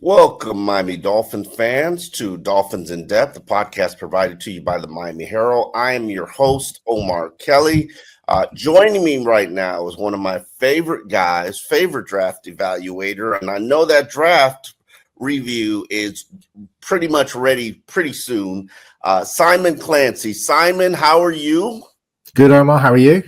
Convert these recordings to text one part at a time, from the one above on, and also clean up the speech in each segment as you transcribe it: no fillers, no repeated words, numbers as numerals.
Welcome, Miami Dolphins fans, to Dolphins In Depth, the podcast provided to you by the Miami Herald. I am your host, Omar Kelly. Joining me right now is one of my favorite guys, favorite draft evaluator, and I know that draft review is pretty much ready pretty soon. Simon Clancy. Simon, how are you? Good, Omar. How are you?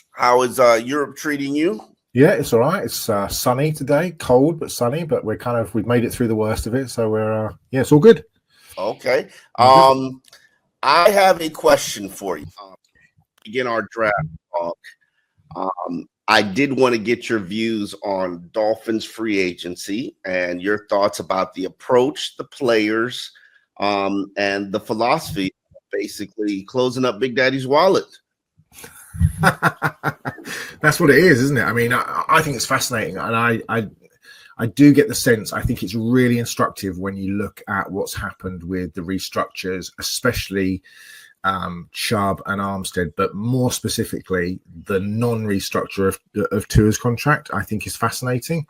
How is Europe treating you? Yeah, it's all right. It's sunny today, cold but sunny. But we've made it through the worst of it, so we're it's all good. Okay. I have a question for you. Begin our draft talk. I did want to get your views on Dolphins free agency and your thoughts about the approach, the players, and the philosophy, basically closing up Big Daddy's wallet. That's what it is, isn't it? I mean, I think it's fascinating, and I do get the sense. I think it's really instructive when you look at what's happened with the restructures, especially Chubb and Armstead, but more specifically, the non-restructure of Tua's contract. I think is fascinating,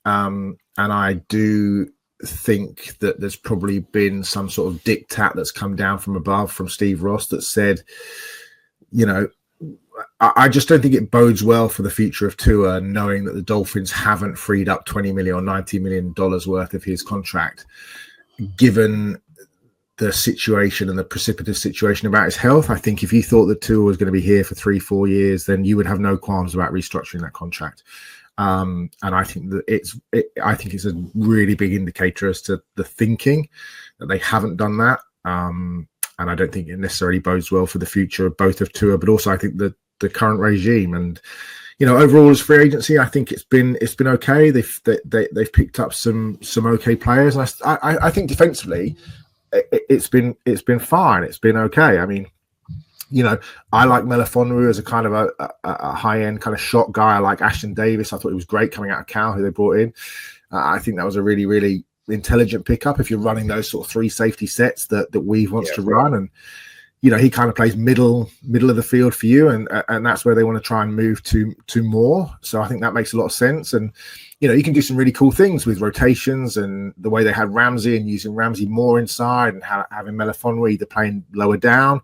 and I do think that there's probably been some sort of diktat that's come down from above from Steve Ross that said, I just don't think it bodes well for the future of Tua, knowing that the Dolphins haven't freed up $20 million or $90 million worth of his contract, given the situation and the precipitous situation about his health. I think if you thought that Tua was going to be here for 3-4 years, then you would have no qualms about restructuring that contract. And I think that it's a really big indicator as to the thinking that they haven't done that. And I don't think it necessarily bodes well for the future of both of Tua, but also I think that the current regime. And overall as free agency, I think it's been okay. They've picked up some okay players, and I think defensively it's been fine. It's been okay. I mean, I like Melifonwu as a kind of a high end kind of shot guy. I like Ashton Davis. I thought he was great coming out of Cal, who they brought in. I think that was a really, really intelligent pickup if you're running those sort of three safety sets that Weave wants to run. And he kind of plays middle of the field for you, and that's where they want to try and move to more. So I think that makes a lot of sense. And you can do some really cool things with rotations and the way they had Ramsey and using Ramsey more inside and having Melifonwu either playing lower down.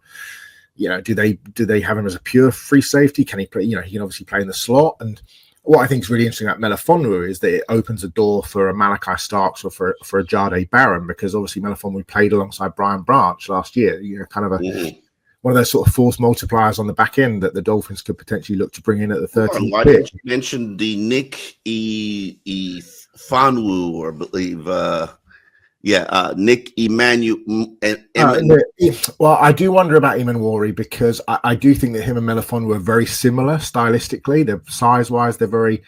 Do they have him as a pure free safety? Can he play? He can obviously play in the slot. And what I think is really interesting about Melifonwu is that it opens a door for a Malaki Starks or for a Jade Barron, because obviously Melifonwu played alongside Brian Branch last year. Kind of one of those sort of force multipliers on the back end that the Dolphins could potentially look to bring in at the 13th Why pick. didn't you mention the Nick Fanwu, or I believe, Nick Emmanuel? Well, I do wonder about Imanwari, because I do think that him and Melifonwu are very similar stylistically. They're size-wise, they're very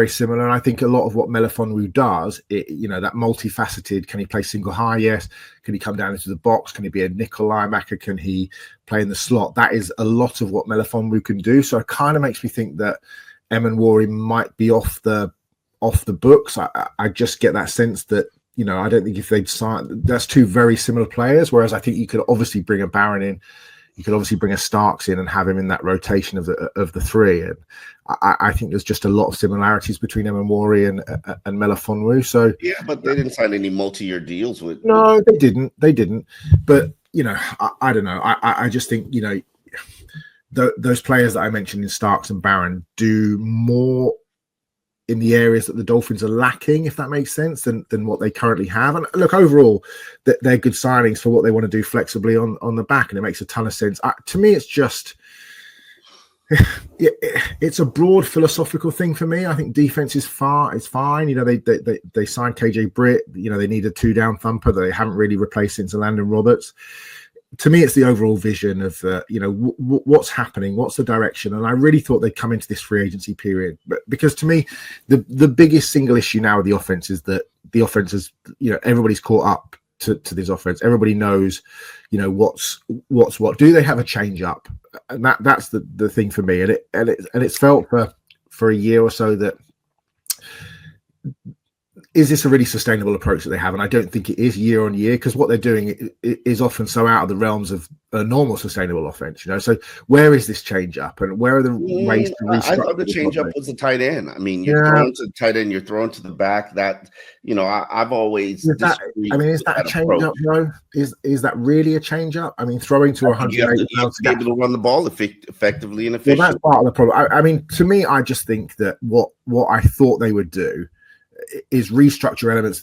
similar. And I think a lot of what Melifonwu does, that multifaceted, can he play single high? Yes. Can he come down into the box? Can he be a nickel linebacker? Can he play in the slot? That is a lot of what Melifonwu can do. So it kind of makes me think that Emanwari might be off the books. I just get that sense that, I don't think if they'd sign, that's two very similar players. Whereas I think you could obviously bring a Barron in, you could obviously bring a Starks in and have him in that rotation of the three. And I think there's just a lot of similarities between Emanwari and Melifonwu. So yeah, but they didn't sign any multi-year deals with. No, they didn't. But I don't know. I just think those players that I mentioned in Starks and Barron do more in the areas that the Dolphins are lacking, if that makes sense, than what they currently have. And look, overall, they're good signings for what they want to do flexibly on the back, and it makes a ton of sense. To me, it's just it's a broad philosophical thing for me. I think defense is fine. They signed KJ Britt. They need a 2-down thumper that they haven't really replaced since Landon Roberts. To me, it's the overall vision of what's happening, what's the direction, and I really thought they'd come into this free agency period. But because to me, the biggest single issue now with the offense is that the offense is, everybody's caught up to this offense. Everybody knows, what's what. Do they have a change up? And that's the thing for me. And it's felt for a year or so that is this a really sustainable approach that they have? And I don't think it is year on year, because what they're doing is often so out of the realms of a normal sustainable offense. So where is this change up, and where are the ways to restructure? I thought the change up was the tight end. I mean, you're Yeah. throwing to the tight end, you're throwing to the back. That I've always is that a change up, though? Is that really a change up? I mean, throwing to 180 you have to be able to run the ball effectively and efficiently. Well, that's part of the problem. I mean, to me, I just think that what I thought they would do is restructure elements of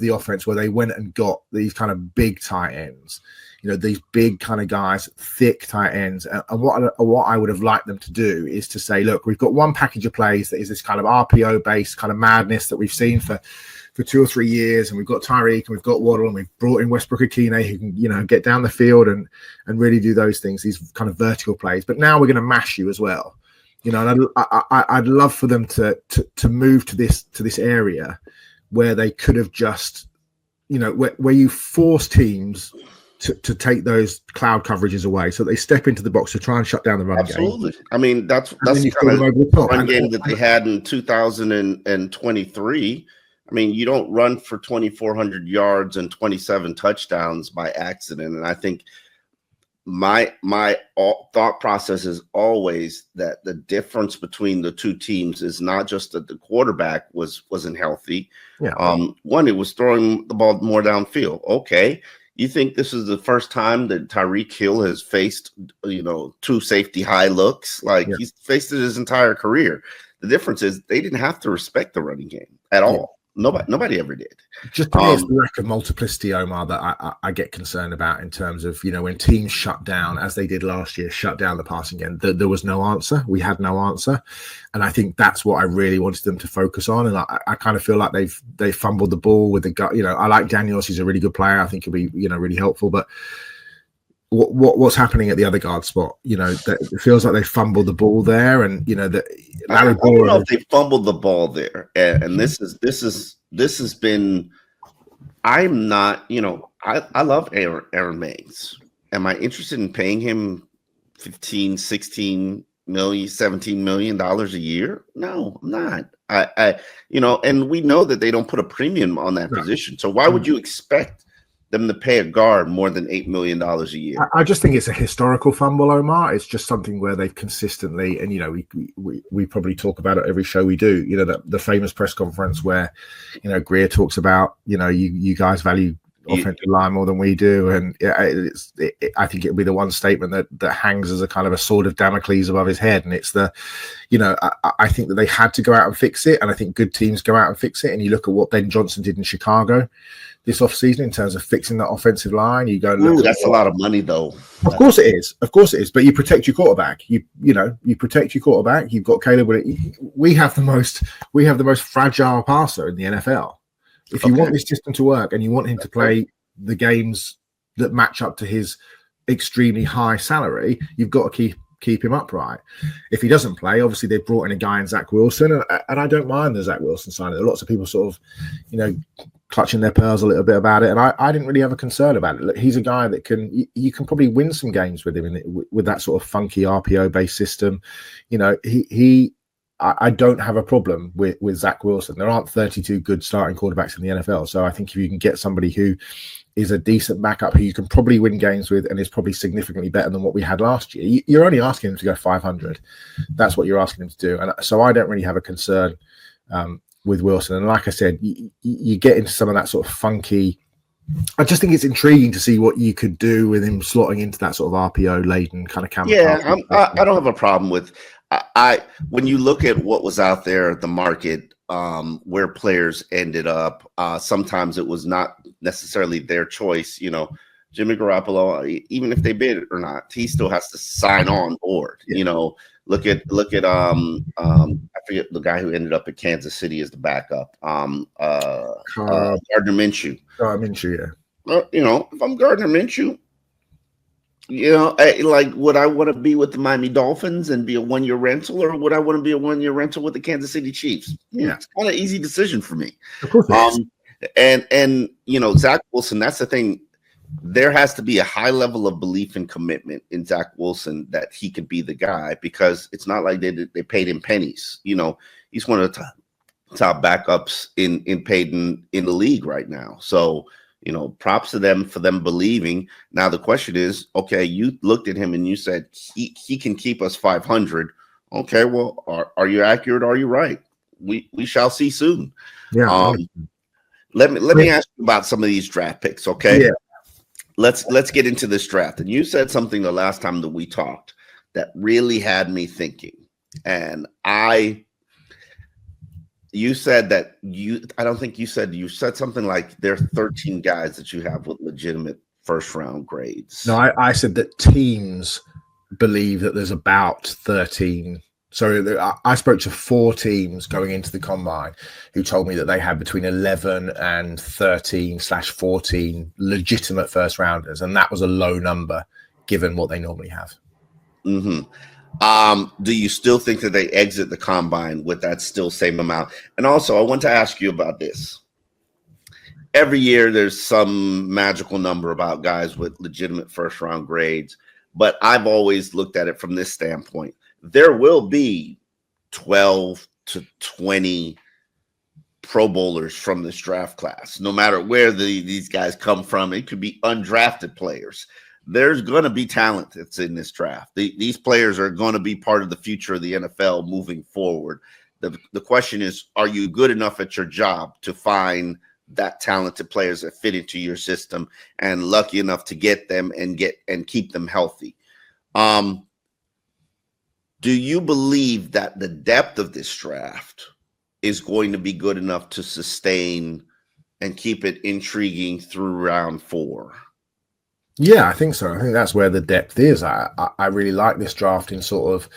the offense where they went and got these kind of big tight ends, these big kind of guys, thick tight ends. And what I would have liked them to do is to say, look, we've got one package of plays that is this kind of RPO based kind of madness that we've seen for 2 or 3 years, and we've got Tyreek and we've got Waddle and we've brought in Westbrook Akine who can get down the field and really do those things, these kind of vertical plays. But now we're going to mash you as well. And I'd love for them to move to this area where they could have just, where you force teams to take those cloud coverages away, so they step into the box to try and shut down the run game. Absolutely. I mean, that's the kind of run game that they had in 2023. I mean, you don't run for 2,400 yards and 27 touchdowns by accident, and I think my thought process is always that the difference between the two teams is not just that the quarterback wasn't healthy. Yeah. One, it was throwing the ball more downfield. Okay, you think this is the first time that Tyreek Hill has faced 2 safety high looks? Like, he's faced it his entire career. The difference is they didn't have to respect the running game at all. Nobody ever did. Just to me, it's the lack of multiplicity, Omar, that I get concerned about in terms of, when teams shut down, as they did last year, shut down the passing game. There was no answer. We had no answer. And I think that's what I really wanted them to focus on. And I kind of feel like they fumbled the ball with the gut. I like Daniels. He's a really good player. I think he'll be, really helpful. But what's happening at the other guard spot? It feels like they fumbled the ball there, and that I don't know if they fumbled the ball there. And this has been. I'm not. I love Aaron Mays. Am I interested in paying him $15, $16 million, $17 million a year? No, I'm not. And we know that they don't put a premium on that position. So why would you expect them to pay a guard more than $8 million a year? I just think it's a historical fumble, Omar. It's just something where they've consistently, and we probably talk about it every show we do. The famous press conference where Greer talks about you guys value offensive line more than we do, and I think it'll be the one statement that hangs as a kind of a sword of Damocles above his head, and it's I think that they had to go out and fix it, and I think good teams go out and fix it. And you look at what Ben Johnson did in Chicago this offseason in terms of fixing that offensive line. You go, that's a lot of money, though. Of course it is. But you protect your quarterback. You protect your quarterback. You've got Caleb. We have the most fragile passer in the NFL. If you want this system to work and you want him to play the games that match up to his extremely high salary, you've got to keep him upright. If he doesn't play, obviously they've brought in a guy in Zach Wilson, and I don't mind the Zach Wilson signing. Lots of people sort of, clutching their pearls a little bit about it, and I didn't really have a concern about it. Look, he's a guy that you can probably win some games with him with that sort of funky RPO based system. I don't have a problem with Zach Wilson. There aren't 32 good starting quarterbacks in the NFL, so I think if you can get somebody who is a decent backup who you can probably win games with and is probably significantly better than what we had last year, you're only asking him to go 500. That's what you're asking him to do, and so I don't really have a concern with Wilson. And like I said, you get into some of that sort of funky. I just think it's intriguing to see what you could do with him slotting into that sort of RPO laden kind of camera. Yeah, I don't have a problem with. When you look at what was out there, the market, where players ended up, sometimes it was not necessarily their choice. Jimmy Garoppolo, even if they bid or not, he still has to sign on board. Yeah. Look at I forget the guy who ended up at Kansas City as the backup. Gardner Minshew. Minshew, yeah. If I'm Gardner Minshew, would I want to be with the Miami Dolphins and be a 1-year rental, or would I want to be a 1-year rental with the Kansas City Chiefs? Yeah, it's kind of easy decision for me. Of course. And Zach Wilson, that's the thing. There has to be a high level of belief and commitment in Zach Wilson that he could be the guy, because it's not like they paid him pennies. He's one of the top backups in Peyton in the league right now. So, props to them for them believing. Now the question is, okay, you looked at him and you said he can keep us 500. Okay, well, are you accurate? Are you right? We shall see soon. Yeah. Let me ask you about some of these draft picks. Okay. Yeah. Let's get into this draft. And you said something the last time that we talked that really had me thinking. And you said that you said something like there are 13 guys that you have with legitimate first round grades. No, I said that teams believe that there's about 13. So I spoke to 4 teams going into the combine who told me that they had between 11 and 13/14 legitimate first rounders. And that was a low number given what they normally have. Mm-hmm. Do you still think that they exit the combine with that still same amount? And also, I want to ask you about this. Every year, there's some magical number about guys with legitimate first round grades, but I've always looked at it from this standpoint. There will be 12 to 20 Pro Bowlers from this draft class, no matter where these guys come from. It could be undrafted players. There's going to be talent that's in this draft. These players are going to be part of the future of the NFL moving forward. The question is, are you good enough at your job to find that talented players that fit into your system and lucky enough to get them and keep them healthy? Do you believe that the depth of this draft is going to be good enough to sustain and keep it intriguing through round 4? Yeah, I think so. I think that's where the depth is. I really like this draft in sort of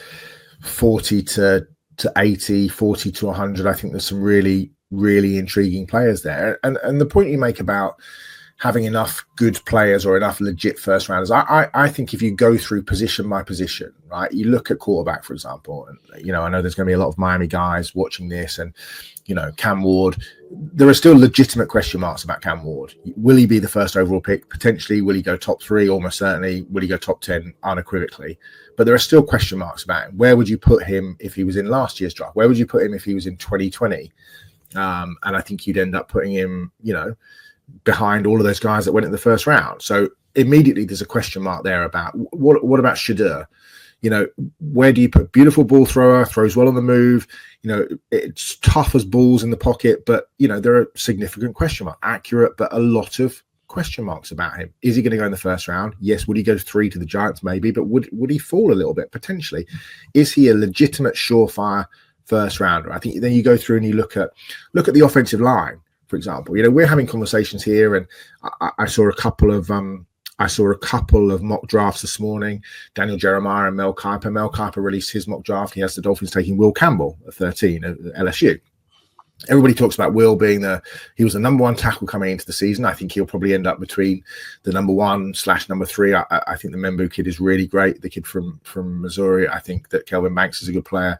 40 to 80, 40 to 100. I think there's some really, really intriguing players there. And the point you make about having enough good players or enough legit first rounders, I think if you go through position by position, right, you look at quarterback, for example, and, I know there's going to be a lot of Miami guys watching this, and, Cam Ward, there are still legitimate question marks about Cam Ward. Will he be the first overall pick? Potentially. Will he go top 3? Almost certainly. Will he go top 10? Unequivocally. But there are still question marks about him. Where would you put him if he was in last year's draft? Where would you put him if he was in 2020? And I think you'd end up putting him, behind all of those guys that went in the first round. So immediately there's a question mark there about what about Shadur? Where do you put beautiful ball thrower, throws well on the move, it's tough as balls in the pocket, but there are significant question marks, accurate, but a lot of question marks about him. Is he going to go in the first round? Yes. Would he go 3 to the Giants? Maybe, but would he fall a little bit? Potentially. Is he a legitimate surefire first rounder? I think then you go through and you look at the offensive line. For example, we're having conversations here, and I saw a couple of mock drafts this morning. Daniel Jeremiah and Mel Kiper. Mel Kiper released his mock draft. He has the Dolphins taking Will Campbell at 13 at LSU. Everybody talks about Will being he was the number 1 tackle coming into the season. I think he'll probably end up between the number 1/number 3. I think the Membu kid is really great. The kid from Missouri. I think that Kelvin Banks is a good player.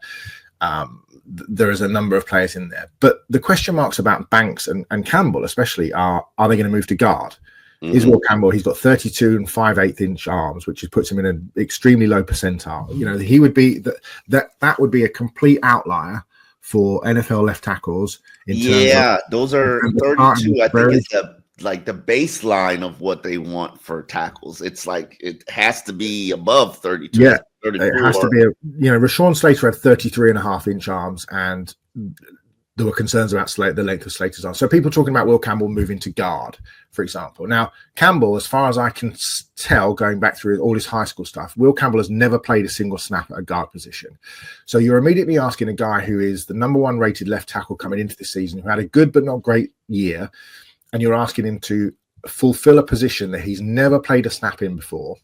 There is a number of players in there, but the question marks about Banks and Campbell especially are they going to move to guard? Mm-hmm. Is Will Campbell, he's got 32 and 5/8 inch arms, which puts him in an extremely low percentile. He would be that would be a complete outlier for NFL left tackles. Those are 32. I think it's the baseline of what they want for tackles. It's like it has to be above 32. Yeah. It has to be Rashawn Slater had 33.5 inch arms, and there were concerns about the length of Slater's arms. So people talking about Will Campbell moving to guard, for example. Now, Campbell, as far as I can tell, going back through all his high school stuff, Will Campbell has never played a single snap at a guard position. So you're immediately asking a guy who is the number 1 rated left tackle coming into the season, who had a good but not great year, and you're asking him to fulfill a position that he's never played a snap in before.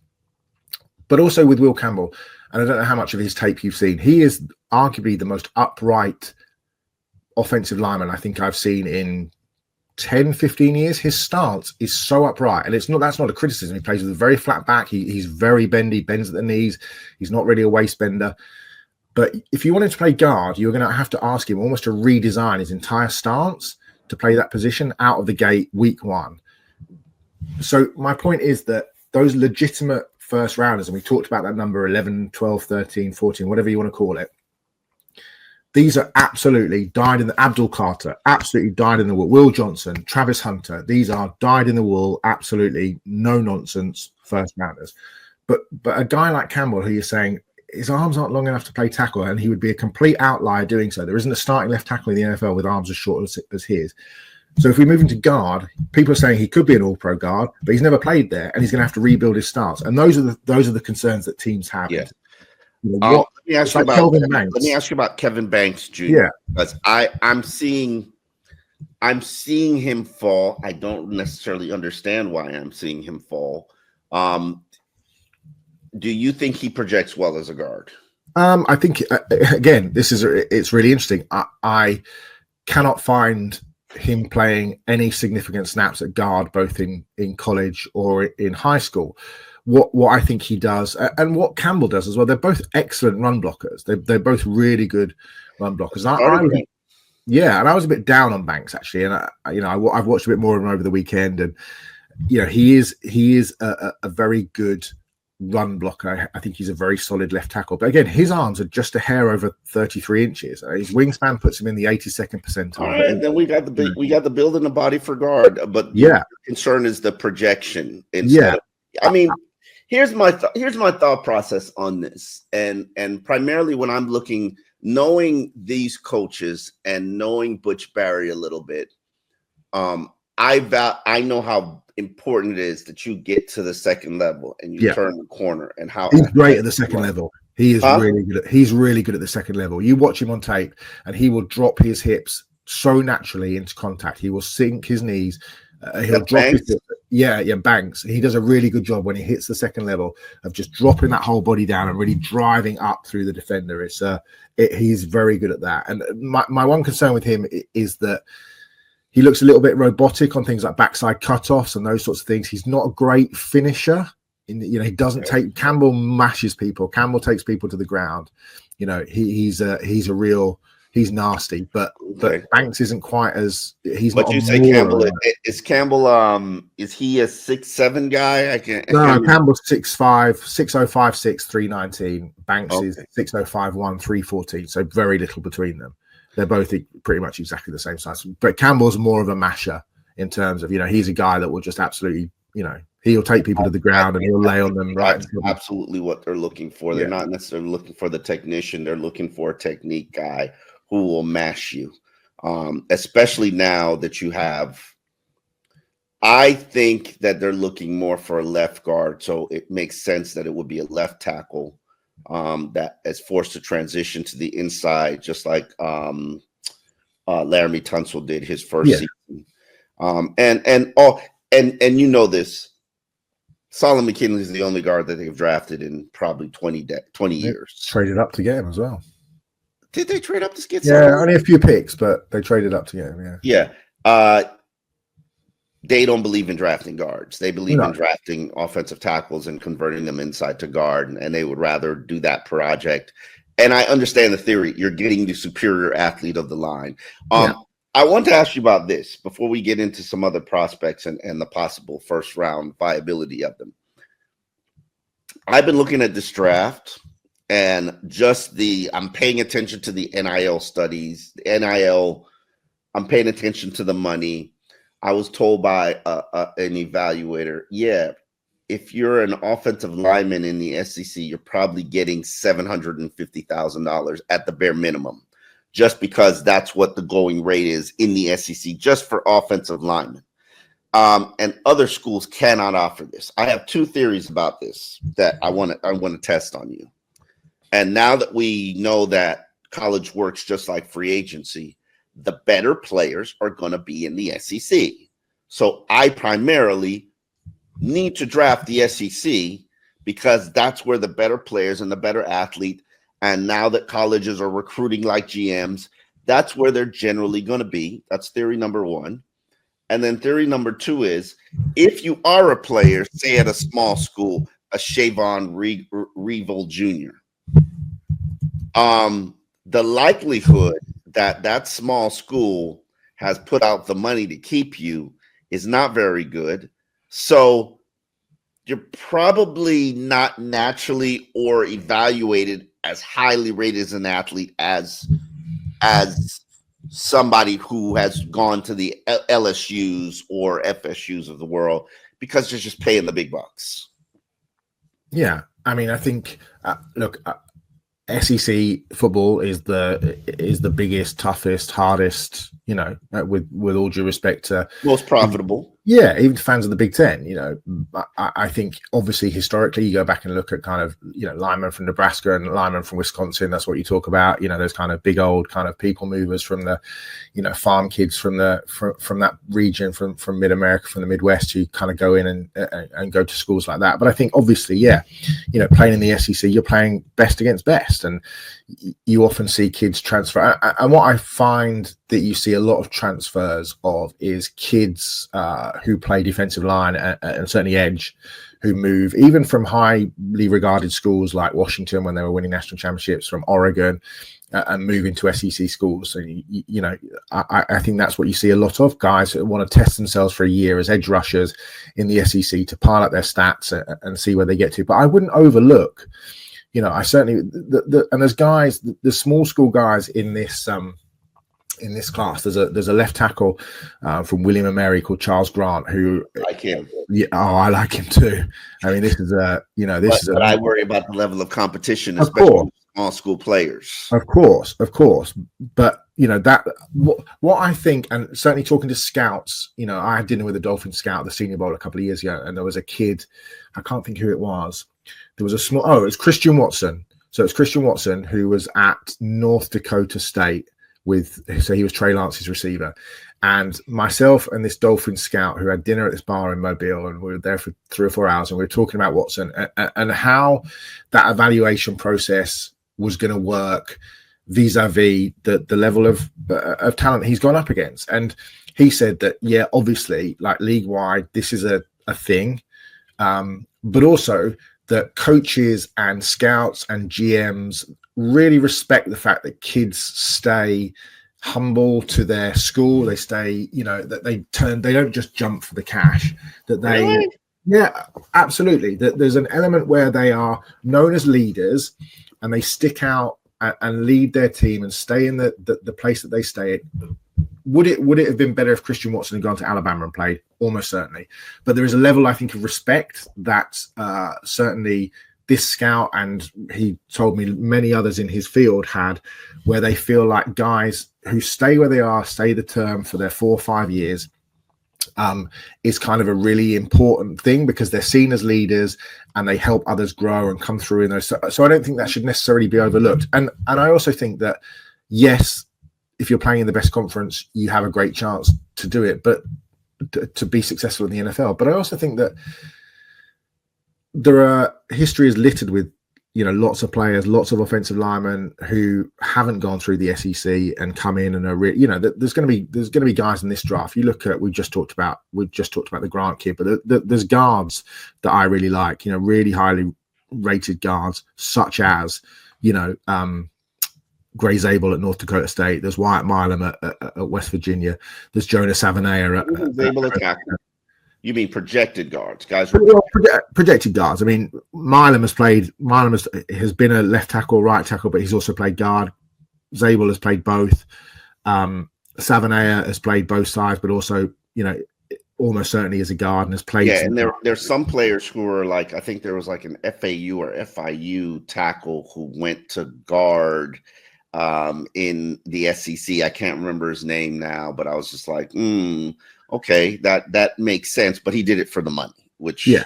But also with Will Campbell, and I don't know how much of his tape you've seen, he is arguably the most upright offensive lineman I think I've seen in 10, 15 years. His stance is so upright, and that's not a criticism. He plays with a very flat back. He's very bendy, bends at the knees. He's not really a waist bender. But if you wanted to play guard, you're going to have to ask him almost to redesign his entire stance to play that position out of the gate week 1. So my point is that those legitimate first rounders, and we talked about that number 11, 12, 13, 14, whatever you want to call it, These are absolutely dyed in the Abdul Carter, absolutely dyed in the wool. Will Johnson, Travis Hunter, these are dyed in the wool, absolutely no nonsense first rounders. But a guy like Campbell, who you're saying his arms aren't long enough to play tackle, and he would be a complete outlier doing so. There isn't a starting left tackle in the NFL with arms as short as his. So if we move him to guard, people are saying he could be an all-pro guard, but he's never played there, and he's going to have to rebuild his starts. And those are the concerns that teams have. Yeah. Let me ask you about Kevin Banks Jr. Yeah, because I'm seeing him fall. I don't necessarily understand why I'm seeing him fall. Do you think he projects well as a guard? I think again, it's really interesting. I cannot find him playing any significant snaps at guard, both in college or in high school. What I think he does, and what Campbell does as well, they're both excellent run blockers. They're both really good run blockers. And I was a bit down on Banks actually, and I've watched a bit more of him over the weekend, and he is a very good run blocker. I think he's a very solid left tackle. But again, his arms are just a hair over 33 inches. His wingspan puts him in the 82nd percentile. All right, then we got the build in the body for guard, but your concern is the projection. Here's my thought process on this, and primarily when I'm looking, knowing these coaches and knowing Butch Barry a little bit, I know how important it is that you get to the second level and you turn the corner, and how he's great at the second level. He is he's really good at the second level. You watch him on tape and he will drop his hips so naturally into contact. He will sink his knees. He'll drop his hips. Banks. He does a really good job when he hits the second level of just dropping that whole body down and really driving up through the defender. He's very good at that. And my one concern with him is that he looks a little bit robotic on things like backside cutoffs and those sorts of things. He's not a great finisher. He doesn't take. Campbell mashes people. Campbell takes people to the ground. He's nasty, but Banks isn't quite as. He's but not. You say Campbell is Campbell? Is he a 6'7" guy? I can't. Campbell's 6'5", 6'05", 319. Banks is 6'05", 314. So very little between them. They're both pretty much exactly the same size. But Campbell's more of a masher in terms of, he's a guy that will just absolutely, he'll take people to the ground and he'll lay on them. Right. Absolutely what they're looking for. They're not necessarily looking for the technician. They're looking for a technique guy who will mash you. Especially now that you have, I think that they're looking more for a left guard. So it makes sense that it would be a left tackle that is forced to transition to the inside, just like Laramie Tunsil did his first season. And this, Solomon McKinley is the only guard that they've drafted in probably 20 years. Traded up to get him as well. Did they trade up to get Solomon? Only a few picks, but they traded up to get him. Yeah. They don't believe in drafting guards. They believe in drafting offensive tackles and converting them inside to guard, and they would rather do that project. And I understand the theory. You're getting the superior athlete of the line. I want to ask you about this before we get into some other prospects and the possible first-round viability of them. I've been looking at this draft, and I'm paying attention to the NIL studies. The NIL, I'm paying attention to the money. I was told by an evaluator, if you're an offensive lineman in the SEC, you're probably getting $750,000 at the bare minimum, just because that's what the going rate is in the SEC, just for offensive linemen. And other schools cannot offer this. I have two theories about this that I want to test on you. And now that we know that college works just like free agency, the better players are going to be in the SEC. So I primarily need to draft the SEC because that's where the better players and the better athlete, and now that colleges are recruiting like GMs, that's where they're generally going to be. That's theory number one. And then theory number two is, if you are a player, say at a small school, a Shavon Revel Jr., the likelihood that small school has put out the money to keep you is not very good. So you're probably not naturally or evaluated as highly rated as an athlete as as somebody who has gone to the LSUs or FSUs of the world because they're just paying the big bucks. Yeah, I mean, I think SEC football is the biggest, toughest, hardest. With all due respect to most profitable. Yeah, even fans of the Big Ten, I think obviously historically you go back and look at kind of, linemen from Nebraska and linemen from Wisconsin. That's what you talk about, those kind of big old kind of people movers from the, farm kids from that region, from mid-America, from the Midwest, who kind of go in and go to schools like that. But I think obviously, playing in the SEC, you're playing best against best. And you often see kids transfer. And what I find that you see a lot of transfers of is kids who play defensive line and certainly edge, who move even from highly regarded schools like Washington when they were winning national championships, from Oregon, and move into SEC schools. So, I think that's what you see a lot of guys who want to test themselves for a year as edge rushers in the SEC to pile up their stats and see where they get to. But I wouldn't overlook, I certainly, and there's guys, the small school guys in this class. There's a left tackle from William and Mary called Charles Grant, who I like him. Yeah, I like him too. I mean, this is but I worry about the level of competition, of especially course, with small school players. Of course. But that what I think, and certainly talking to scouts, I had dinner with a Dolphins scout at the Senior Bowl a couple of years ago, and there was a kid, I can't think who it was. There was it was Christian Watson. So it's Christian Watson who was at North Dakota State so he was Trey Lance's receiver. And myself and this Dolphin scout who had dinner at this bar in Mobile, and we were there for 3 or 4 hours, and we were talking about Watson and how that evaluation process was going to work vis-a-vis the level of talent he's gone up against. And he said that, obviously, like league-wide, this is a thing, but also that coaches and scouts and GMs really respect the fact that kids stay humble to their school. They stay, that they don't just jump for the cash, that they, really? Yeah, absolutely. That there's an element where they are known as leaders and they stick out and lead their team and stay in the place that they stay in. Would it have been better if Christian Watson had gone to Alabama and played? Almost certainly. But there is a level, I think, of respect that certainly this scout, and he told me many others in his field had, where they feel like guys who stay where they are, stay the term for their 4 or 5 years, is kind of a really important thing because they're seen as leaders and they help others grow and come through in those. So I don't think that should necessarily be overlooked. And I also think that, yes, if you're playing in the best conference, you have a great chance to do it, but to be successful in the NFL. But I also think that history is littered with, lots of players, lots of offensive linemen who haven't gone through the SEC and come in and are there's going to be guys in this draft. You look at, we just talked about the Grant kid, but there's guards that I really like, really highly rated guards, such as, Gray Zabel at North Dakota State. There's Wyatt Milam at West Virginia. There's Jonas Avenaya at Zabel attacker. You mean projected guards, guys? Projected guards. I mean, Milam has been a left tackle, right tackle, but he's also played guard. Zabel has played both. Savanaya has played both sides, but also, almost certainly as a guard and has played. Yeah, and there's some players who are like, I think there was like an FAU or FIU tackle who went to guard in the SEC. I can't remember his name now, but I was just like, okay, that makes sense. But he did it for the money, which yeah,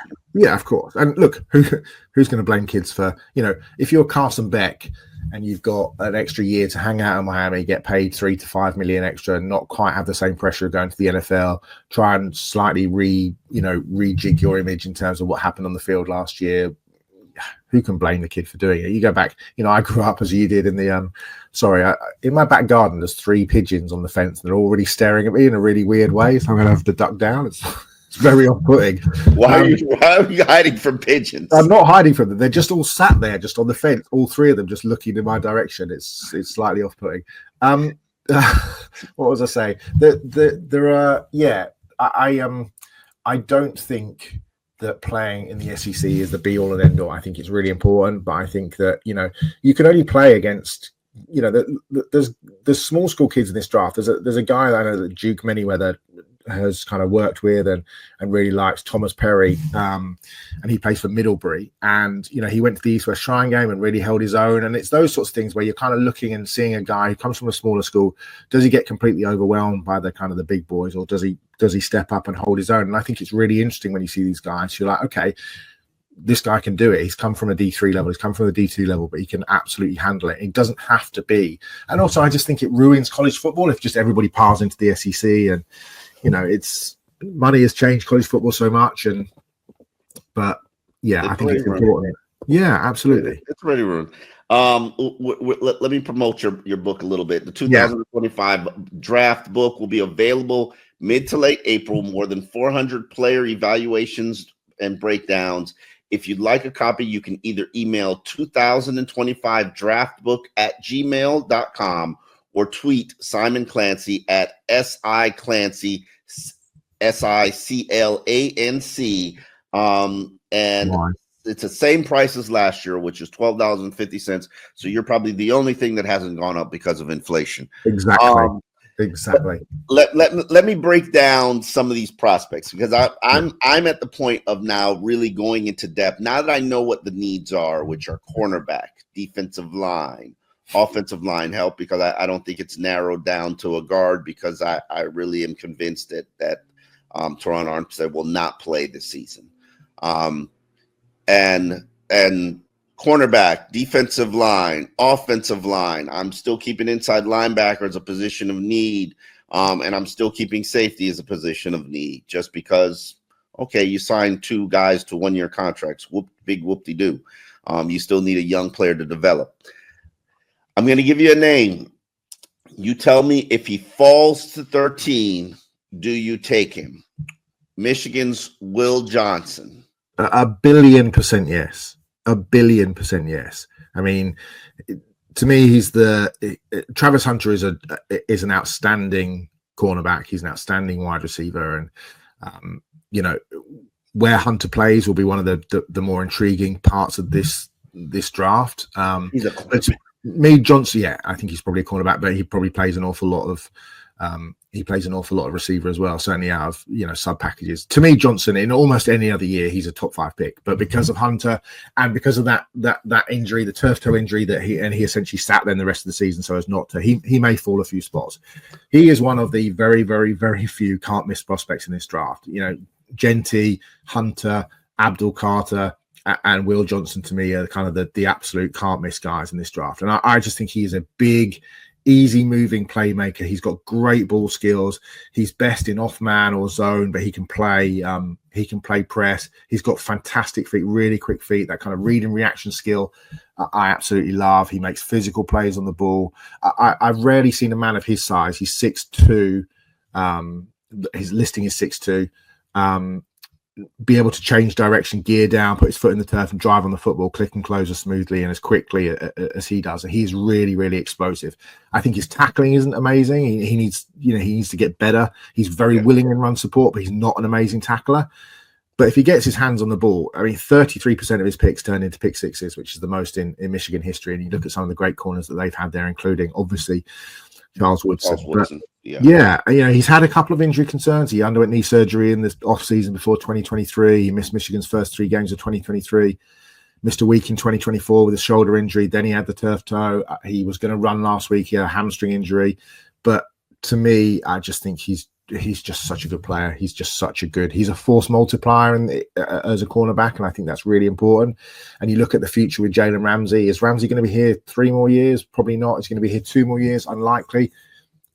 of course. And look, who's going to blame kids for, if you're Carson Beck and you've got an extra year to hang out in Miami, get paid $3 to $5 million extra, and not quite have the same pressure of going to the NFL, try and slightly rejig your image in terms of what happened on the field last year. Who can blame the kid for doing it? You go back, I grew up as you did in the, in my back garden, there's 3 pigeons on the fence and they're already staring at me in a really weird way. So I'm going to have to duck down. It's very off-putting. Why are you hiding from pigeons? I'm not hiding from them. They're just all sat there, just on the fence, all 3 of them just looking in my direction. It's slightly off-putting. What was I saying? There are, I don't think that playing in the SEC is the be all and end all. I think it's really important, but I think that, you can only play against you know, there's small school kids in this draft. There's a guy that I know that Duke Manyweather has kind of worked with and really likes, Thomas Perry, and he plays for Middlebury. And you know, he went to the East West Shrine game and really held his own. And it's those sorts of things where you're kind of looking and seeing a guy who comes from a smaller school. Does he get completely overwhelmed by the kind of the big boys, or does he step up and hold his own? And I think it's really interesting when you see these guys. You're like, okay, this guy can do it. He's come from a D3 level. He's come from a D2 level, but he can absolutely handle it. It doesn't have to be. And also, I just think it ruins college football if just everybody piles into the SEC. And you know, it's money has changed college football so much. But yeah, I think it's important. Yeah, absolutely. It's already ruined. Let me promote your book a little bit. The 2025 draft book will be available mid to late April. More than 400 player evaluations and breakdowns. If you'd like a copy, you can either email 2025draftbook@gmail.com or tweet Simon Clancy at SIClancy, SICLANC. And it's the same price as last year, which is $12.50. So you're probably the only thing that hasn't gone up because of inflation. Exactly. Exactly. Let me break down some of these prospects, because I'm at the point of now really going into depth. Now that I know what the needs are, which are cornerback, defensive line, offensive line help, because I don't think it's narrowed down to a guard, because I really am convinced that Teron Armstead will not play this season. And cornerback, defensive line, offensive line. I'm still keeping inside linebacker as a position of need, and I'm still keeping safety as a position of need, just because, okay, you signed two guys to one-year contracts. Big whoop-de-doo. You still need a young player to develop. I'm going to give you a name. You tell me if he falls to 13, do you take him? Michigan's Will Johnson. 1,000,000,000% yes. 1,000,000,000% yes. I mean, to me, Travis Hunter is an outstanding cornerback. He's an outstanding wide receiver, and you know, where Hunter plays will be one of the more intriguing parts of this draft. He's a cornerback. Johnson, yeah, I think he's probably a cornerback, but he probably plays an awful lot of receiver as well, certainly out of, you know, sub packages. To me, Johnson, in almost any other year, he's a top 5 pick, but because of Hunter and because of that injury, the turf toe injury, that he essentially sat there the rest of the season so as not to, he may fall a few spots. He is one of the very, very, very few can't miss prospects in this draft. You know, Genty, Hunter, Abdul Carter, and Will Johnson, to me, are kind of the absolute can't miss guys in this draft. And I just think he is a big, easy moving playmaker. He's got great ball skills. He's best in off man or zone, but he can play press. He's got fantastic feet, really quick feet, that kind of read and reaction skill I absolutely love. He makes physical plays on the ball. I've rarely seen a man of his size. He's 6'2". His listing is 6'2". Be able to change direction, gear down, put his foot in the turf and drive on the football, click and close as smoothly and as quickly as he does. And he's really, really explosive. I think his tackling isn't amazing. He needs to get better. He's very willing in run support, but he's not an amazing tackler. But if he gets his hands on the ball, I mean, 33% of his picks turn into pick sixes, which is the most in Michigan history. And you look at some of the great corners that they've had there, including obviously Charles Woodson. Yeah, you know, he's had a couple of injury concerns. He underwent knee surgery in this offseason before 2023. He missed Michigan's first 3 games of 2023, missed a week in 2024 with a shoulder injury. Then he had the turf toe. He was going to run last week. He had a hamstring injury. But to me, I just think he's just such a good player. He's a force multiplier as a cornerback, and I think that's really important. And you look at the future with Jalen Ramsey. Is Ramsey going to be here 3 more years? Probably not. He's going to be here 2 more years? Unlikely.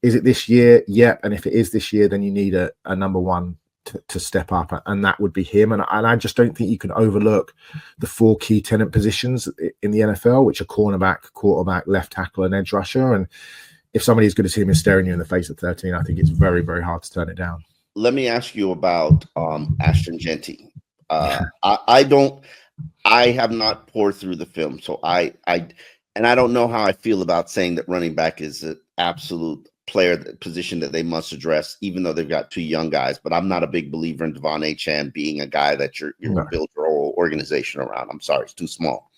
Is it this year? Yep. And if it is this year, then you need a number one to step up, and that would be him. And I just don't think you can overlook the 4 key tenant positions in the NFL, which are cornerback, quarterback, left tackle, and edge rusher. And if somebody as good as him is staring you in the face at 13, I think it's very, very hard to turn it down. Let me ask you about Ashton Genty. I have not poured through the film, so I don't know how I feel about saying that running back is an absolute position that they must address, even though they've got 2 young guys. But I'm not a big believer in Devon Achane being a guy that you're going to build your whole organization around. I'm sorry, it's too small.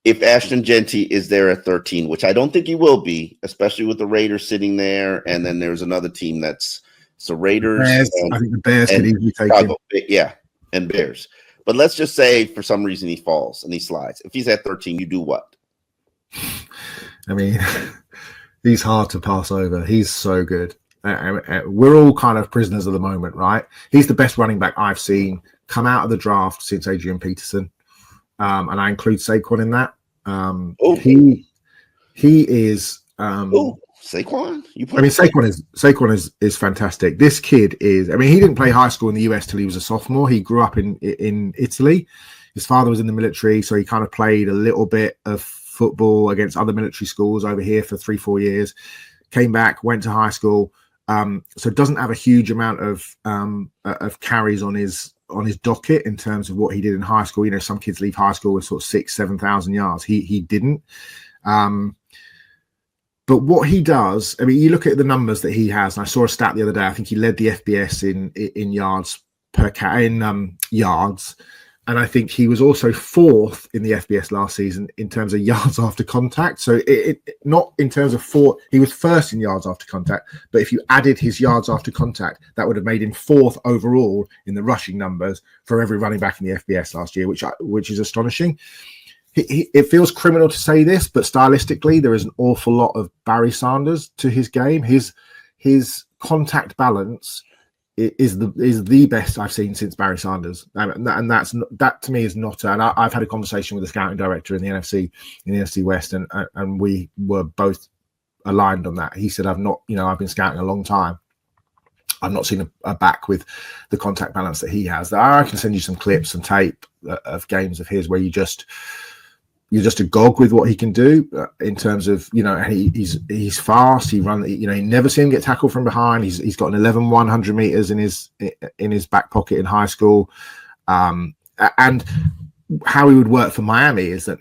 if Ashton Genty is there at 13, which I don't think he will be, especially with the Raiders sitting there, and then there's another team that's the Raiders. I think the Bears could easily take him. Yeah, and Bears. But let's just say for some reason he falls and he slides. If he's at 13, you do what? I mean, he's hard to pass over. He's so good. We're all kind of prisoners of the moment, right? He's the best running back I've seen come out of the draft since Adrian Peterson. And I include Saquon in that. He is. Saquon. Saquon is fantastic. This kid is. I mean, he didn't play high school in the US till he was a sophomore. He grew up in Italy. His father was in the military, so he kind of played a little bit of football against other military schools over here for 3-4 years. Came back, went to high school. So doesn't have a huge amount of carries on his docket in terms of what he did in high school. You know, some kids leave high school with sort of 6,000-7,000 yards. He didn't. But what he does, I mean, you look at the numbers that he has. And I saw a stat the other day. I think he led the FBS in yards per yards, and I think he was also fourth in the FBS last season in terms of yards after contact. So not in terms of he was first in yards after contact, but if you added his yards after contact, that would have made him fourth overall in the rushing numbers for every running back in the FBS last year, which is astonishing. It feels criminal to say this, but stylistically, there is an awful lot of Barry Sanders to his game. His contact balance is the best I've seen since Barry Sanders, and that to me is not. And I've had a conversation with the scouting director in the NFC West, and we were both aligned on that. He said, I've been scouting a long time. I've not seen a back with the contact balance that he has. I can send you some clips and tape of games of his where you're just agog with what he can do in terms of, he's fast. He runs, you never see him get tackled from behind. He's got an 11 100 meters in his back pocket in high school. And how he would work for Miami is that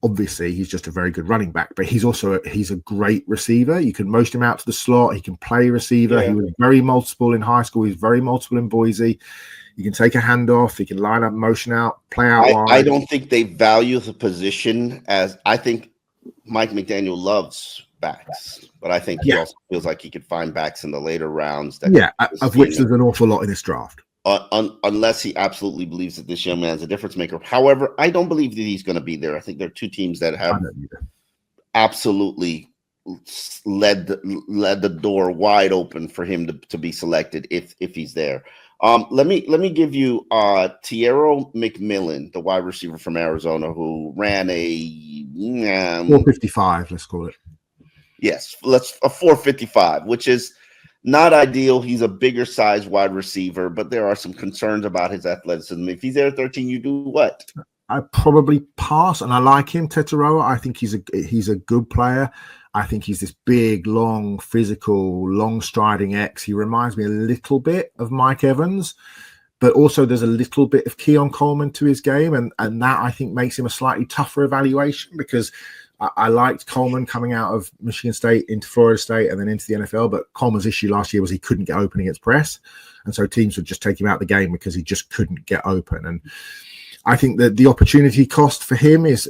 obviously he's just a very good running back, but he's a great receiver. You can motion him out to the slot. He can play receiver. Yeah. He was very multiple in high school. He's very multiple in Boise. You can take a handoff. He can line up, motion out, play out wide. I don't think they value the position as I think Mike McDaniel loves backs, but I think he also feels like he could find backs in the later rounds. Of which there's an awful lot in this draft. Unless he absolutely believes that this young man's a difference maker. However, I don't believe that he's going to be there. I think there are two teams that have absolutely led the door wide open for him to be selected if he's there. Let me give you Tiero McMillan, the wide receiver from Arizona, who ran a 4.55. Let's call it. Yes, a 4.55, which is not ideal. He's a bigger size wide receiver, but there are some concerns about his athleticism. If he's there at 13, you do what? I probably pass, and I like him, Tetaroa. I think he's a good player. I think he's this big, long, physical, long-striding X. He reminds me a little bit of Mike Evans, but also there's a little bit of Keon Coleman to his game, and that I think makes him a slightly tougher evaluation because I liked Coleman coming out of Michigan State into Florida State and then into the NFL, but Coleman's issue last year was he couldn't get open against press, and so teams would just take him out of the game because he just couldn't get open. And I think that the opportunity cost for him is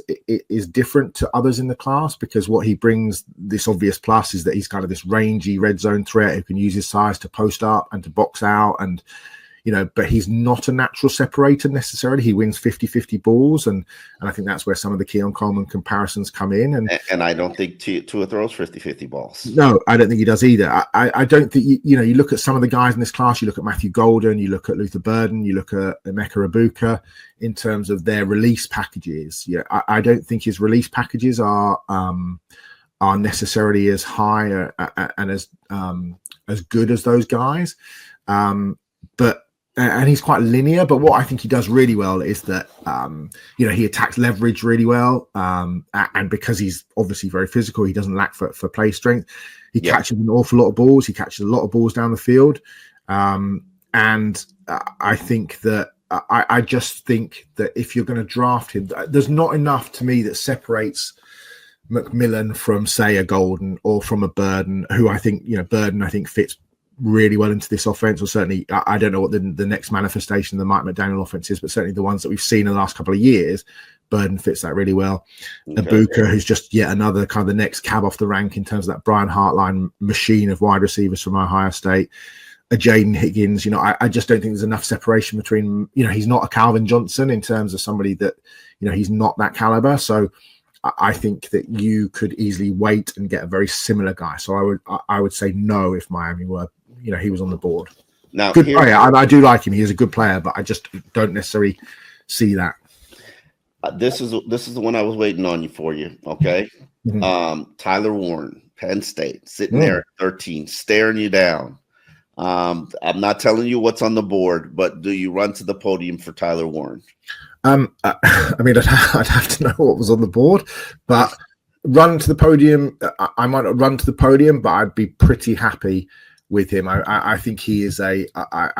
different to others in the class because what he brings, this obvious plus, is that he's kind of this rangy red zone threat who can use his size to post up and to box out and, but he's not a natural separator necessarily. He wins 50-50 balls, and I think that's where some of the Keon Coleman comparisons come in. And I don't think Tua throws 50-50 balls. No, I don't think he does either. I don't think, you look at some of the guys in this class, you look at Matthew Golden, you look at Luther Burden, you look at Emeka Ibuka in terms of their release packages. Yeah, I don't think his release packages are necessarily as high and as good as those guys. And he's quite linear, but what I think he does really well is that, he attacks leverage really well. And because he's obviously very physical, he doesn't lack for play strength. He catches an awful lot of balls. He catches a lot of balls down the field. And I think that, I just think that if you're going to draft him, there's not enough to me that separates McMillan from, say, a Golden or from a Burden, who I think, Burden, I think fits really well into this offense, or certainly I don't know what the next manifestation of the Mike McDaniel offense is, but certainly the ones that we've seen in the last couple of years, Burden fits that really well. Okay. Ibuka, who's just yet another kind of the next cab off the rank in terms of that Brian Hartline machine of wide receivers from Ohio State. A Jaden Higgins, I just don't think there's enough separation between, he's not a Calvin Johnson in terms of somebody that, he's not that caliber. So I think that you could easily wait and get a very similar guy. So I would say no if Miami were, he was on the board. Now, good player. I do like him. He is a good player, but I just don't necessarily see that. This is the one I was waiting on for you. Okay. Mm-hmm. Tyler Warren, Penn State, sitting there at 13, staring you down. I'm not telling you what's on the board, but do you run to the podium for Tyler Warren? I mean, I'd have to know what was on the board, but run to the podium. I might not run to the podium, but I'd be pretty happy with him. I think he is I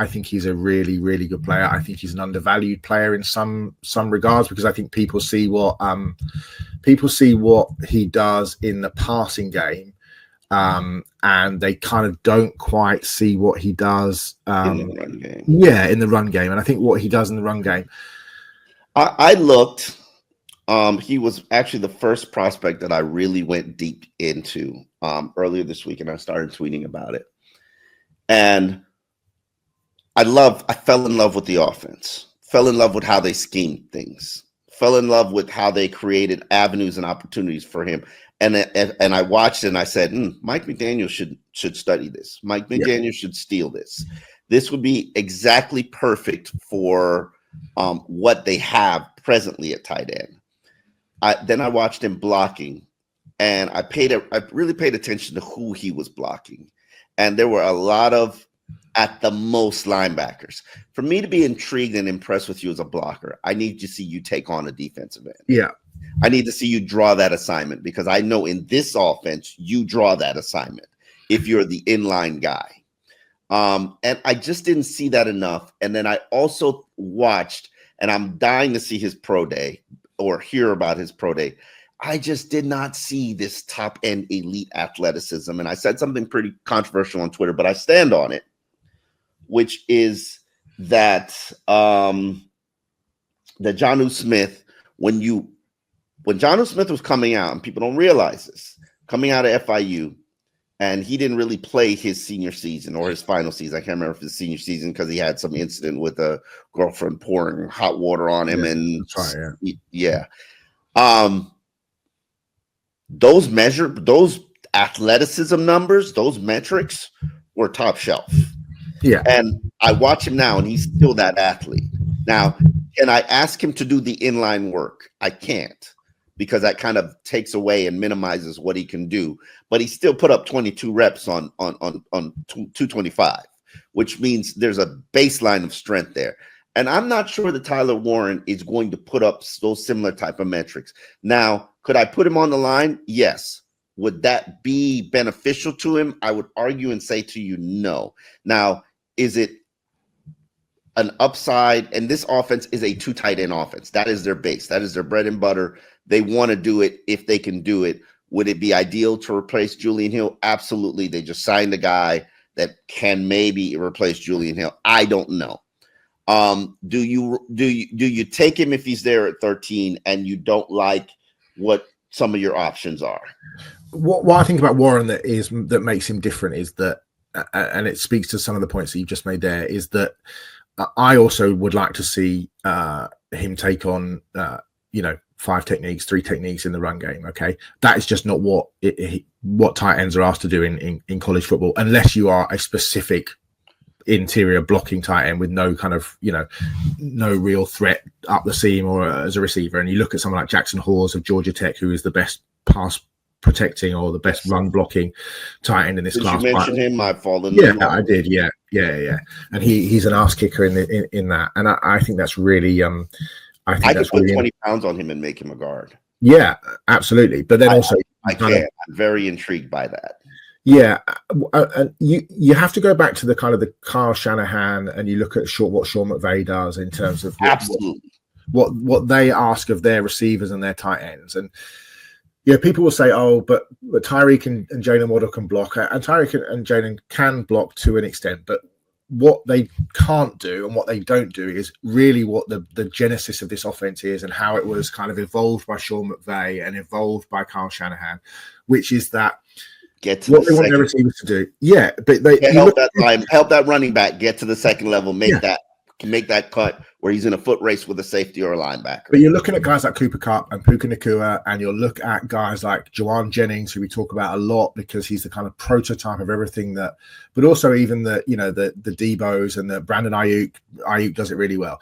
think he's a really, really good player. I think he's an undervalued player in some regards, because I think people see what he does in the passing game. And they kind of don't quite see what he does in the run game. Yeah, in the run game. And I think what he does in the run game. I looked. He was actually the first prospect that I really went deep into earlier this week, and I started tweeting about it. And I fell in love with the offense, fell in love with how they schemed things, fell in love with how they created avenues and opportunities for him. And I watched it and I said, Mike McDaniel should study this. Mike McDaniel should steal this. This would be exactly perfect for what they have presently at tight end. Then I watched him blocking, and I really paid attention to who he was blocking. And there were a lot of, at the most, linebackers. For me to be intrigued and impressed with you as a blocker, I need to see you take on a defensive end. Yeah. I need to see you draw that assignment, because I know in this offense, you draw that assignment if you're the inline guy. And I just didn't see that enough. And then I also watched, and I'm dying to see his pro day or hear about his pro day. I just did not see this top end elite athleticism. And I said something pretty controversial on Twitter, but I stand on it, which is that that Jonnu Smith, when Jonnu Smith was coming out, and people don't realize this, coming out of FIU, and he didn't really play his senior season or his final season. I can't remember if it's senior season, because he had some incident with a girlfriend pouring hot water on him. Those athleticism numbers, those metrics were top shelf. Yeah. And I watch him now, and he's still that athlete. Now, can I ask him to do the inline work? I can't, because that kind of takes away and minimizes what he can do. But he still put up 22 reps on 225, which means there's a baseline of strength there. And I'm not sure that Tyler Warren is going to put up those similar type of metrics. Now, could I put him on the line? Yes. Would that be beneficial to him? I would argue and say to you, no. Now, is it an upside? And this offense is a two tight end offense. That is their base. That is their bread and butter. They want to do it if they can do it. Would it be ideal to replace Julian Hill? Absolutely. They just signed a guy that can maybe replace Julian Hill. I don't know. Do you take him if he's there at 13 and you don't like what some of your options are? What I think about Warren that makes him different is that, and it speaks to some of the points that you just made there, is that I also would like to see him take on, 3 techniques in the run game. Okay, that is just not what tight ends are asked to do in college football, unless you are a specific interior blocking tight end with no kind of, no real threat up the seam or as a receiver. And you look at someone like Jackson Hawes of Georgia Tech, who is the best pass protecting or the best run blocking tight end in this class. You mentioned him, I've fallen. Yeah, I did. Yeah. And he's an ass kicker in that. And I think that's really, I could put 20 pounds on him and make him a guard. Yeah, absolutely. But then I can't. I'm very intrigued by that. Yeah, you have to go back to the kind of the Kyle Shanahan, and you look at what Sean McVay does in terms of absolutely what they ask of their receivers and their tight ends. And Yeah, people will say, "Oh, but Tyreek and Jalen Waddle can block," and Tyreek and Jalen can block to an extent. But what they can't do and what they don't do is really what the genesis of this offense is and how it was kind of evolved by Sean McVay and evolved by Kyle Shanahan, which is that what they want their receivers to do. Yeah, but they help that running back get to the second level, make that cut where he's in a foot race with a safety or a linebacker. But you're looking at guys like Cooper Kupp and Puka Nacua, and you'll look at guys like Jawan Jennings, who we talk about a lot because he's the kind of prototype of everything that, but also even the Debos and the Brandon Ayuk. Ayuk does it really well.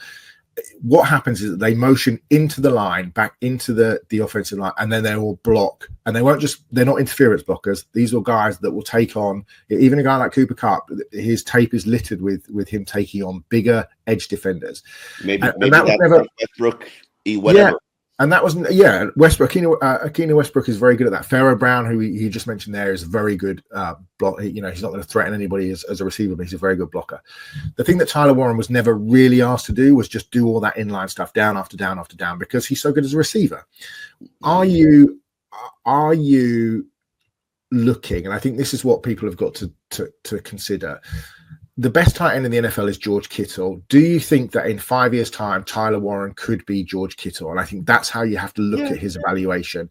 What happens is that they motion into the line, back into the offensive line, and then they will block. And they're not interference blockers. These are guys that will take on, even a guy like Cooper Kupp, his tape is littered with him taking on bigger edge defenders. Maybe that was never Westbrook, whatever. Yeah. And that wasn't, Westbrook. Akina Westbrook is very good at that. Pharaoh Brown, who he just mentioned there, is a very good block. He's not going to threaten anybody as a receiver, but he's a very good blocker. The thing that Tyler Warren was never really asked to do was just do all that inline stuff down after down after down because he's so good as a receiver. Are you looking, and I think this is what people have got to consider, the best tight end in the NFL is George Kittle. Do you think that in 5 years' time, Tyler Warren could be George Kittle? And I think that's how you have to look at his evaluation.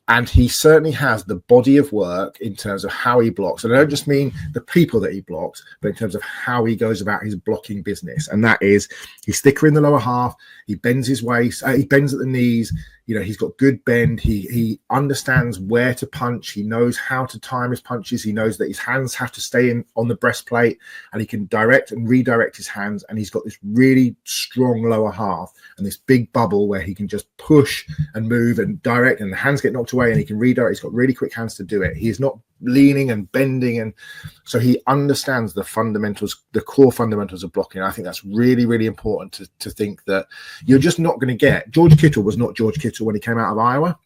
And he certainly has the body of work in terms of how he blocks. And I don't just mean the people that he blocks, but in terms of how he goes about his blocking business. And that is, he's thicker in the lower half. He bends his waist. He bends at the knees. He's got good bend. He understands where to punch. He knows how to time his punches. He knows that his hands have to stay in on the breastplate, and he can direct and redirect his hands. And he's got this really strong lower half and this big bubble where he can just push and move and direct, and the hands get knocked away and he can redirect. He's got really quick hands to do it. He's not leaning and bending, and so he understands the fundamentals, the core fundamentals of blocking. I think that's really, really important to think that you're just not going to get. George Kittle was not George Kittle when he came out of Iowa.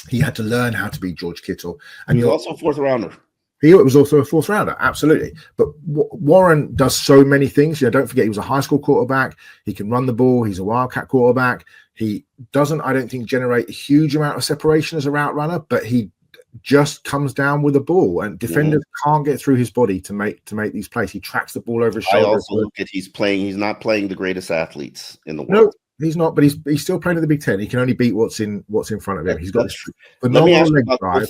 He had to learn how to be George Kittle, and he was also a fourth rounder. He was also a fourth rounder, absolutely. But Warren does so many things. Don't forget, he was a high school quarterback. He can run the ball. He's a wildcat quarterback. He doesn't, I don't think, generate a huge amount of separation as a route runner, but he just comes down with the ball, and defenders can't get through his body to make these plays. He tracks the ball over his shoulder. I also look at he's not playing the greatest athletes in the world. No, he's not, but he's still playing at the Big Ten. He can only beat what's in front of him. He's got this phenomenal leg drive.